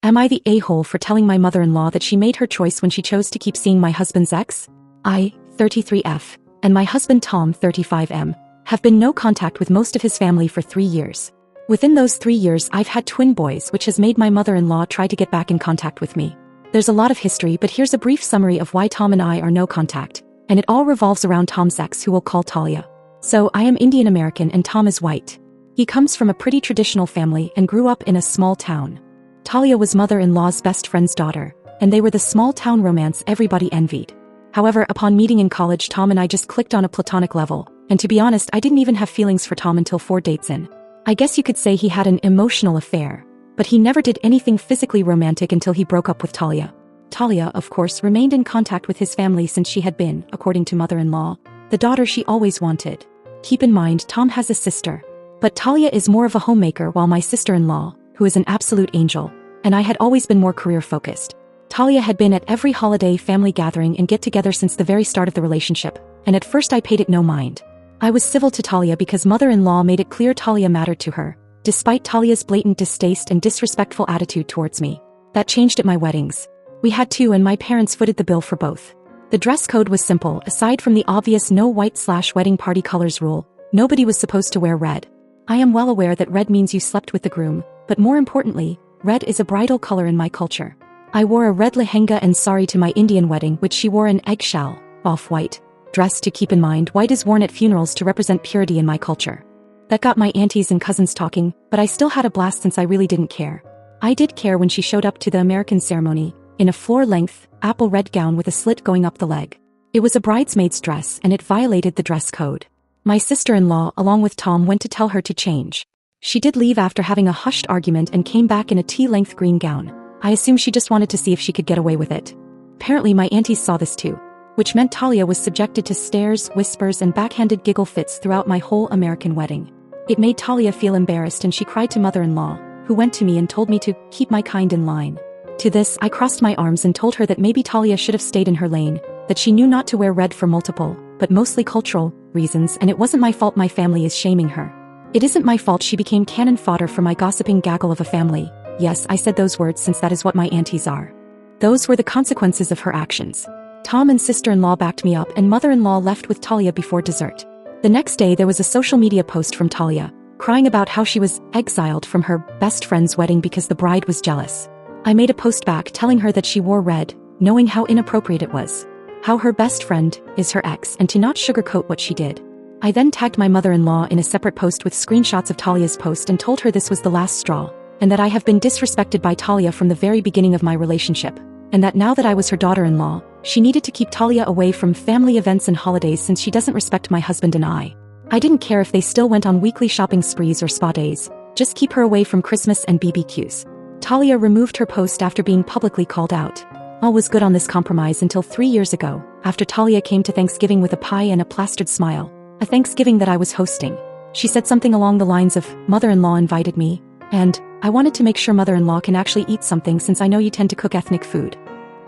Am I the a-hole for telling my mother-in-law that she made her choice when she chose to keep seeing my husband's ex? I, 33F, and my husband Tom, 35M, have been no contact with most of his family for 3 years. Within those 3 years I've had twin boys, which has made my mother-in-law try to get back in contact with me. There's a lot of history, but here's a brief summary of why Tom and I are no contact, and it all revolves around Tom's ex, who we'll call Talia. So, I am Indian American and Tom is white. He comes from a pretty traditional family and grew up in a small town. Talia was mother-in-law's best friend's daughter, and they were the small-town romance everybody envied. However, upon meeting in college, Tom and I just clicked on a platonic level, and to be honest, I didn't even have feelings for Tom until 4 dates in. I guess you could say he had an emotional affair, but he never did anything physically romantic until he broke up with Talia. Talia, of course, remained in contact with his family since she had been, according to mother-in-law, the daughter she always wanted. Keep in mind, Tom has a sister, but Talia is more of a homemaker, while my sister-in-law, who is an absolute angel, and I had always been more career-focused. Talia had been at every holiday, family gathering and get-together since the very start of the relationship, and at first I paid it no mind. I was civil to Talia because mother-in-law made it clear Talia mattered to her, despite Talia's blatant distaste and disrespectful attitude towards me. That changed at my weddings. We had 2 and my parents footed the bill for both. The dress code was simple. Aside from the obvious no white/wedding party colors rule, nobody was supposed to wear red. I am well aware that red means you slept with the groom, but more importantly, red is a bridal color in my culture. I wore a red lehenga and sari to my Indian wedding, which she wore an eggshell, off-white dress. To keep in mind, white is worn at funerals to represent purity in my culture. That got my aunties and cousins talking, but I still had a blast since I really didn't care. I did care when she showed up to the American ceremony, in a floor-length, apple red gown with a slit going up the leg. It was a bridesmaid's dress and it violated the dress code. My sister-in-law, along with Tom, went to tell her to change. She did leave after having a hushed argument and came back in a tea-length green gown. I assume she just wanted to see if she could get away with it. Apparently my aunties saw this too, which meant Talia was subjected to stares, whispers, and backhanded giggle fits throughout my whole American wedding. It made Talia feel embarrassed and she cried to mother-in-law, who went to me and told me to keep my kind in line. To this, I crossed my arms and told her that maybe Talia should have stayed in her lane, that she knew not to wear red for multiple, but mostly cultural, reasons, and it wasn't my fault my family is shaming her. It isn't my fault she became cannon fodder for my gossiping gaggle of a family. Yes, I said those words since that is what my aunties are. Those were the consequences of her actions. Tom and sister-in-law backed me up and mother-in-law left with Talia before dessert. The next day there was a social media post from Talia, crying about how she was exiled from her best friend's wedding because the bride was jealous. I made a post back telling her that she wore red, knowing how inappropriate it was. How her best friend is her ex and to not sugarcoat what she did. I then tagged my mother-in-law in a separate post with screenshots of Talia's post and told her this was the last straw, and that I have been disrespected by Talia from the very beginning of my relationship, and that now that I was her daughter-in-law, she needed to keep Talia away from family events and holidays since she doesn't respect my husband and I. I didn't care if they still went on weekly shopping sprees or spa days, just keep her away from Christmas and BBQs. Talia removed her post after being publicly called out. All was good on this compromise until 3 years ago, after Talia came to Thanksgiving with a pie and a plastered smile, a Thanksgiving that I was hosting. She said something along the lines of, "Mother-in-law invited me, and I wanted to make sure mother-in-law can actually eat something since I know you tend to cook ethnic food."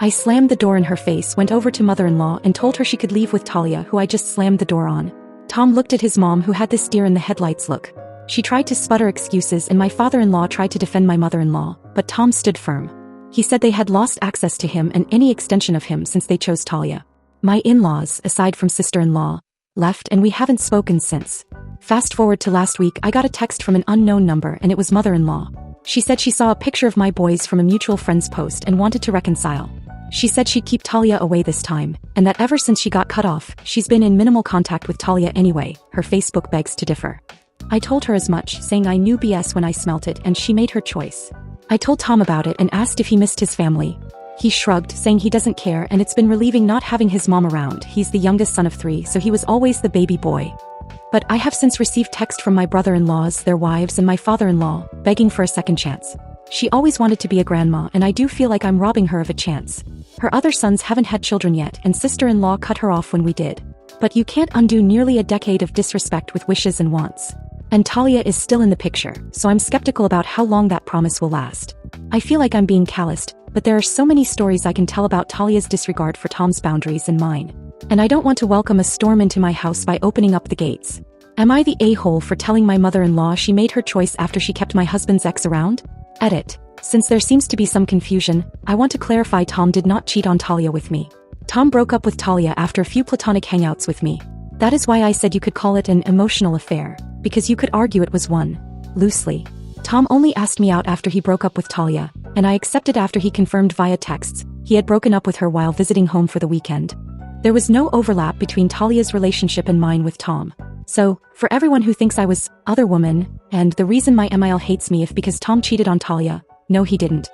I slammed the door in her face, went over to mother-in-law and told her she could leave with Talia, who I just slammed the door on. Tom looked at his mom, who had this deer in the headlights look. She tried to sputter excuses and my father-in-law tried to defend my mother-in-law, but Tom stood firm. He said they had lost access to him and any extension of him since they chose Talia. My in-laws, aside from sister-in-law, left and we haven't spoken since. Fast forward to last week, I got a text from an unknown number and it was mother-in-law. She said she saw a picture of my boys from a mutual friend's post and wanted to reconcile. She said she'd keep Talia away this time, and that ever since she got cut off, she's been in minimal contact with Talia anyway. Her Facebook begs to differ. I told her as much, saying I knew BS when I smelt it, and she made her choice. I told Tom about it and asked if he missed his family. He shrugged, saying he doesn't care and it's been relieving not having his mom around. He's the youngest son of 3, so he was always the baby boy. But I have since received text from my brother-in-laws, their wives, and my father-in-law, begging for a second chance. She always wanted to be a grandma and I do feel like I'm robbing her of a chance. Her other sons haven't had children yet and sister-in-law cut her off when we did. But you can't undo nearly a decade of disrespect with wishes and wants. And Talia is still in the picture, so I'm skeptical about how long that promise will last. I feel like I'm being calloused, but there are so many stories I can tell about Talia's disregard for Tom's boundaries and mine. And I don't want to welcome a storm into my house by opening up the gates. Am I the a-hole for telling my mother-in-law she made her choice after she kept my husband's ex around? Edit. Since there seems to be some confusion, I want to clarify Tom did not cheat on Talia with me. Tom broke up with Talia after a few platonic hangouts with me. That is why I said you could call it an emotional affair, because you could argue it was one. Loosely. Tom only asked me out after he broke up with Talia, and I accepted after he confirmed via texts he had broken up with her while visiting home for the weekend. There was no overlap between Talia's relationship and mine with Tom. So, for everyone who thinks I was other woman, and the reason my MIL hates me if because Tom cheated on Talia, no he didn't.